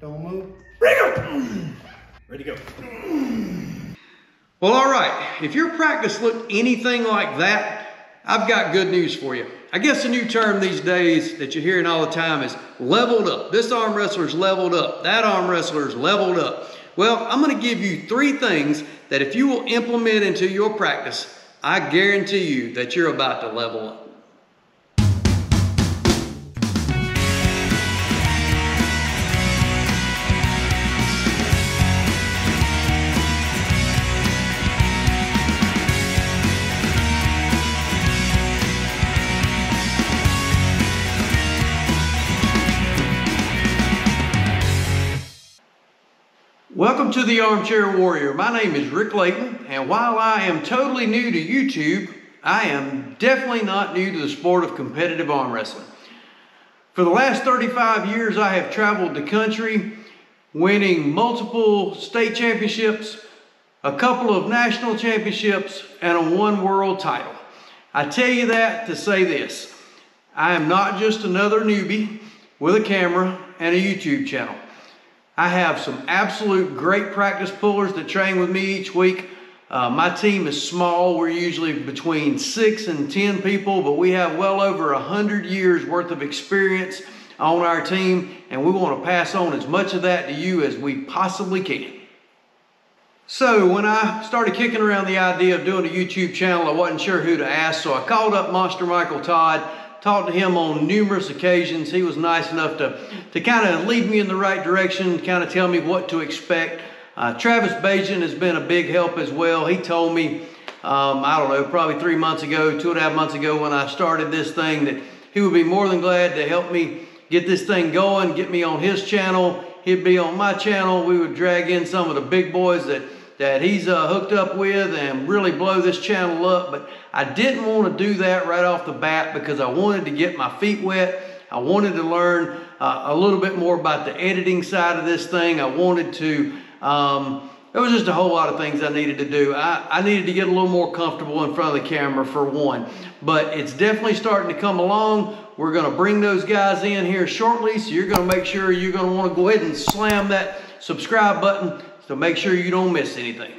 Don't move. Bring them. Ready to go. Well, all right. If your practice looked anything like that, I've got good news for you. I guess the new term these days that you're hearing all the time is leveled up. This arm wrestler's leveled up. That arm wrestler's leveled up. Well, I'm going to give you 3 things that if you will implement into your practice, I guarantee you that you're about to level up. Welcome to the Armchair Warrior. My name is Rick Layton, and while I am totally new to YouTube, I am definitely not new to the sport of competitive arm wrestling. For the last 35 years, I have traveled the country, winning multiple state championships, a couple of national championships, and a 1 world title. I tell you that to say this: I am not just another newbie with a camera and a YouTube channel. I have some absolute great practice pullers that train with me each week. My team is small. We're usually between 6 and 10 people, but we have well over 100 years worth of experience on our team, and we want to pass on as much of that to you as we possibly can. So when I started kicking around the idea of doing a YouTube channel, I wasn't sure who to ask, so I called up Monster Michael Todd. Talked to him on numerous occasions. He was nice enough to kind of lead me in the right direction, kind of tell me what to expect. Travis Bajan has been a big help as well. He told me, I don't know, probably 3 months ago, 2.5 months ago when I started this thing, that he would be more than glad to help me get this thing going, get me on his channel. He'd be on my channel. We would drag in some of the big boys that he's hooked up with and really blow this channel up. But I didn't want to do that right off the bat because I wanted to get my feet wet. I wanted to learn a little bit more about the editing side of this thing. I wanted to, there was just a whole lot of things I needed to do. I needed to get a little more comfortable in front of the camera for one, but it's definitely starting to come along. We're going to bring those guys in here shortly, so you're going to make sure you're going to want to go ahead and slam that subscribe button to make sure you don't miss anything.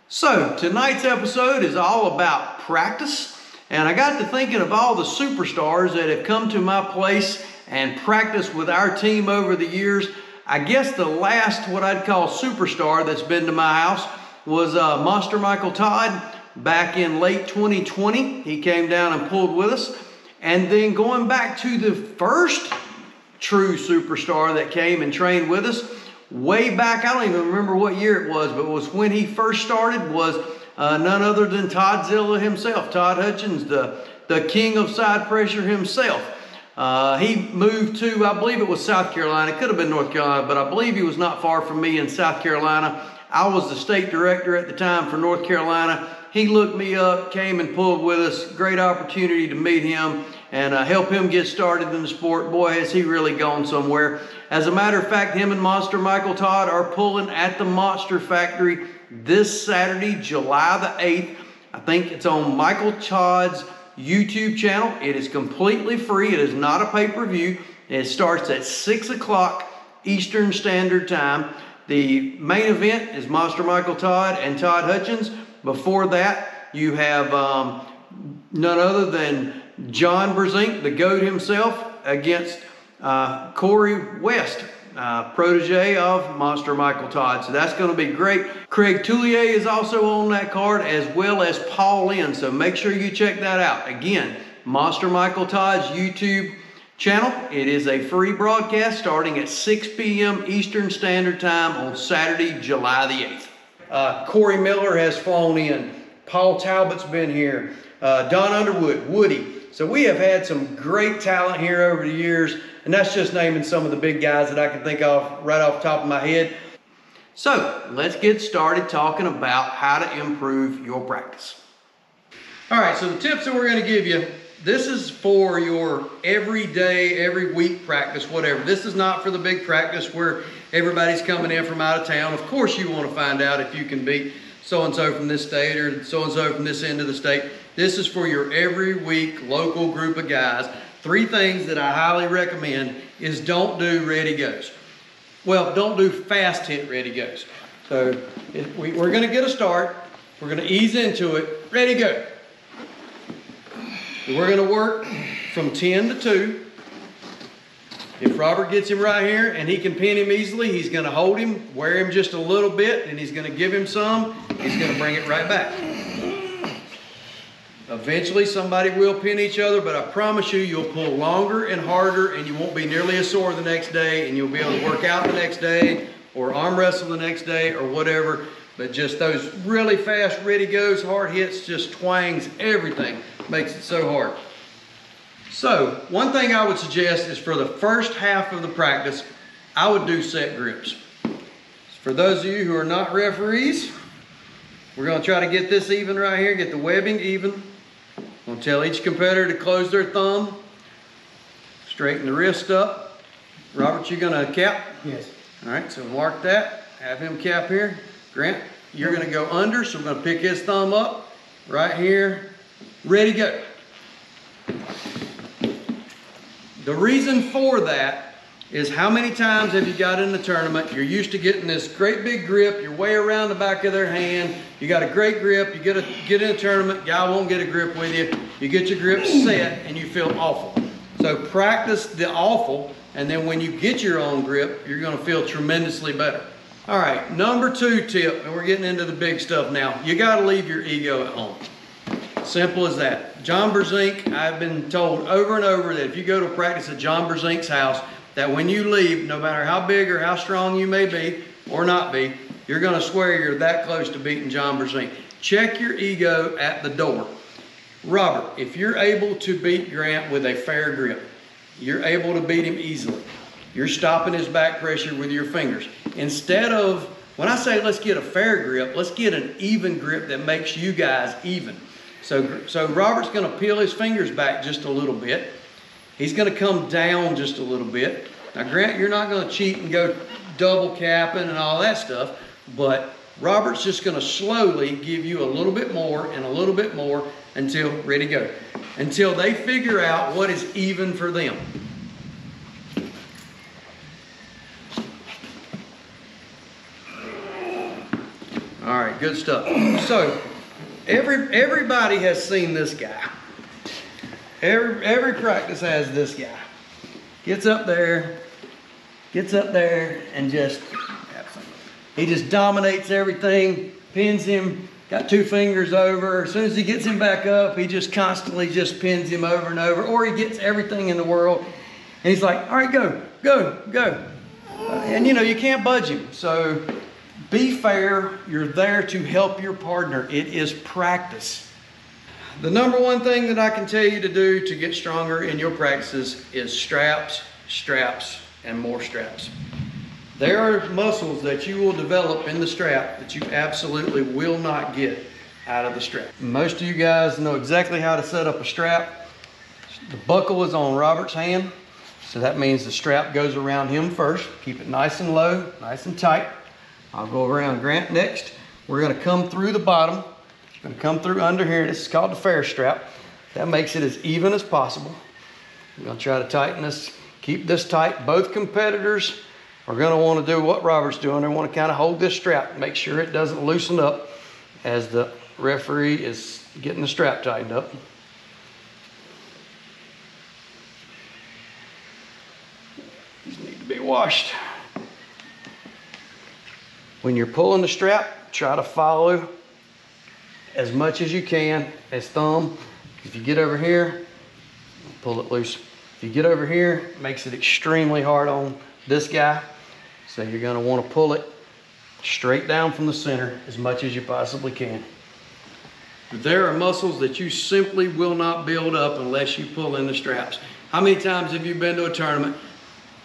So tonight's episode is all about practice, and I got to thinking of all the superstars that have come to my place and practiced with our team over the years. I guess the last what I'd call superstar that's been to my house was Monster Michael Todd back in late 2020. He came down and pulled with us. And then going back to the first true superstar that came and trained with us, way back, I don't even remember what year it was, but it was when he first started, was none other than Toddzilla himself, Todd Hutchins, the king of side pressure himself. He moved to, I believe it was South Carolina. It could have been North Carolina, but I believe he was not far from me in South Carolina. I was the state director at the time for North Carolina. He looked me up, came and pulled with us. Great opportunity to meet him and help him get started in the sport. Boy, has he really gone somewhere. As a matter of fact, him and Monster Michael Todd are pulling at the Monster Factory this Saturday, July the 8th. I think it's on Michael Todd's YouTube channel. It is completely free. It is not a pay-per-view. It starts at 6 o'clock Eastern Standard Time. The main event is Monster Michael Todd and Todd Hutchins. Before that, you have none other than John Brezink, the GOAT himself, against Corey West, protege of Monster Michael Todd. So that's going to be great. Craig Toulier is also on that card, as well as Paul Lynn. So make sure you check that out. Again, Monster Michael Todd's YouTube channel. It is a free broadcast starting at 6 p.m. Eastern Standard Time on Saturday, July the 8th. Corey Miller has flown in. Paul Talbot's been here. Don Underwood, Woody. So we have had some great talent here over the years, and that's just naming some of the big guys that I can think of right off the top of my head. So let's get started talking about how to improve your practice. All right, so the tips that we're going to give you, this is for your everyday, every week practice, whatever. This is not for the big practice where everybody's coming in from out of town. Of course you want to find out if you can beat so-and-so from this state or so-and-so from this end of the state. This is for your every week local group of guys 3 things that I highly recommend is don't do ready goes. Well, don't do fast hit ready goes. So we're gonna get a start. We're gonna ease into it. Ready, go. We're gonna work from 10 to 2. If Robert gets him right here and he can pin him easily, he's gonna hold him, wear him just a little bit, and he's gonna give him some. He's gonna bring it right back. Eventually somebody will pin each other, but I promise you, you'll pull longer and harder and you won't be nearly as sore the next day, and you'll be able to work out the next day or arm wrestle the next day or whatever. But just those really fast ready goes, hard hits, just twangs everything, makes it so hard. So one thing I would suggest is for the first half of the practice, I would do set grips. For those of you who are not referees, we're going to try to get this even right here, get the webbing even. I'm going to tell each competitor to close their thumb, straighten the wrist up. Robert, you going to cap? Yes. All right, so mark that, have him cap here. Grant, you're going to go under, so we're going to pick his thumb up right here. Ready, go. The reason for that is how many times have you got in the tournament, you're used to getting this great big grip, you're way around the back of their hand, you got a great grip, you get in a tournament, guy won't get a grip with you, you get your grip set and you feel awful. So practice the awful, and then when you get your own grip, you're going to feel tremendously better. All right, number 2 tip, and we're getting into the big stuff now. You got to leave your ego at home. Simple as that. John Berzink, I've been told over and over that if you go to practice at John Berzink's house, that when you leave, no matter how big or how strong you may be or not be, you're going to swear you're that close to beating John Berzink. Check your ego at the door. Robert, if you're able to beat Grant with a fair grip, you're able to beat him easily. You're stopping his back pressure with your fingers. Instead of, when I say let's get a fair grip, let's get an even grip that makes you guys even. So Robert's going to peel his fingers back just a little bit. He's going to come down just a little bit. Now Grant, you're not going to cheat and go double capping and all that stuff, but Robert's just going to slowly give you a little bit more and a little bit more until, ready, go. Until they figure out what is even for them. All right, good stuff. So everybody has seen this guy. Every practice has this guy. Gets up there and just, he just dominates everything, pins him, got 2 fingers over. As soon as he gets him back up, he just constantly just pins him over and over, or he gets everything in the world. And he's like, all right, go, go, go. And you know, you can't budge him. So be fair. You're there to help your partner. It is practice. The number 1 thing that I can tell you to do to get stronger in your practices is straps, straps, and more straps. There are muscles that you will develop in the strap that you absolutely will not get out of the strap. Most of you guys know exactly how to set up a strap. The buckle is on Robert's hand, so that means the strap goes around him first. Keep it nice and low, nice and tight. I'll go around Grant next. We're going to come through the bottom. Going to come through under here. This is called the fair strap. That makes it as even as possible. I'm going to try to tighten this, keep this tight. Both competitors are going to want to do what Robert's doing. They want to kind of hold this strap, make sure it doesn't loosen up as the referee is getting the strap tightened up. These need to be washed. When you're pulling the strap, try to follow as much as you can, as thumb. If you get over here, pull it loose. If you get over here, it makes it extremely hard on this guy. So you're gonna wanna pull it straight down from the center as much as you possibly can. There are muscles that you simply will not build up unless you pull in the straps. How many times have you been to a tournament,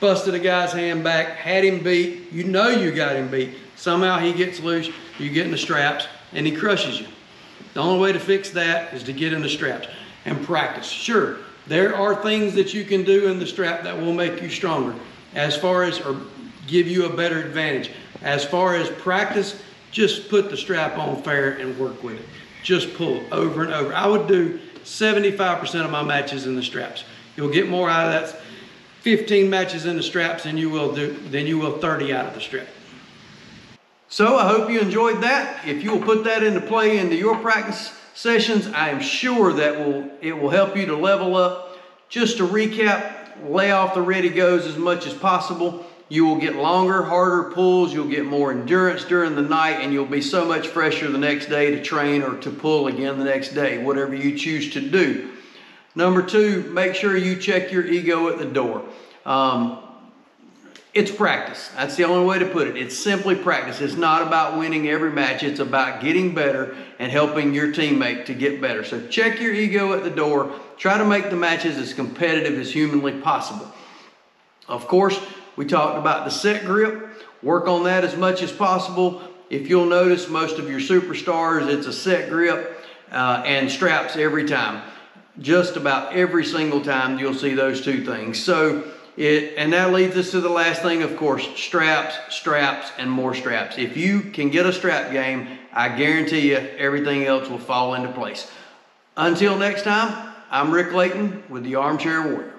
busted a guy's hand back, had him beat, you know you got him beat, somehow he gets loose, you get in the straps, and he crushes you. The only way to fix that is to get in the straps and practice. Sure, there are things that you can do in the strap that will make you stronger, as far as, or give you a better advantage. As far as practice, just put the strap on fair and work with it. Just pull over and over. I would do 75% of my matches in the straps. You'll get more out of that 15 matches in the straps than you will 30 out of the strap. So I hope you enjoyed that. If you will put that into play into your practice sessions, I am sure that it will help you to level up. Just to recap, lay off the ready goes as much as possible. You will get longer, harder pulls. You'll get more endurance during the night, and you'll be so much fresher the next day to train or to pull again the next day, whatever you choose to do. Number 2, make sure you check your ego at the door. It's practice. That's the only way to put it. It's simply practice. It's not about winning every match. It's about getting better and helping your teammate to get better. So check your ego at the door. Try to make the matches as competitive as humanly possible. Of course, we talked about the set grip. Work on that as much as possible. If you'll notice, most of your superstars, it's a set grip and straps every time. Just about every single time you'll see those two things. And that leads us to the last thing, of course, straps, and more straps. If you can get a strap game, I guarantee you everything else will fall into place. Until next time, I'm Rick Layton with the Armchair Warrior.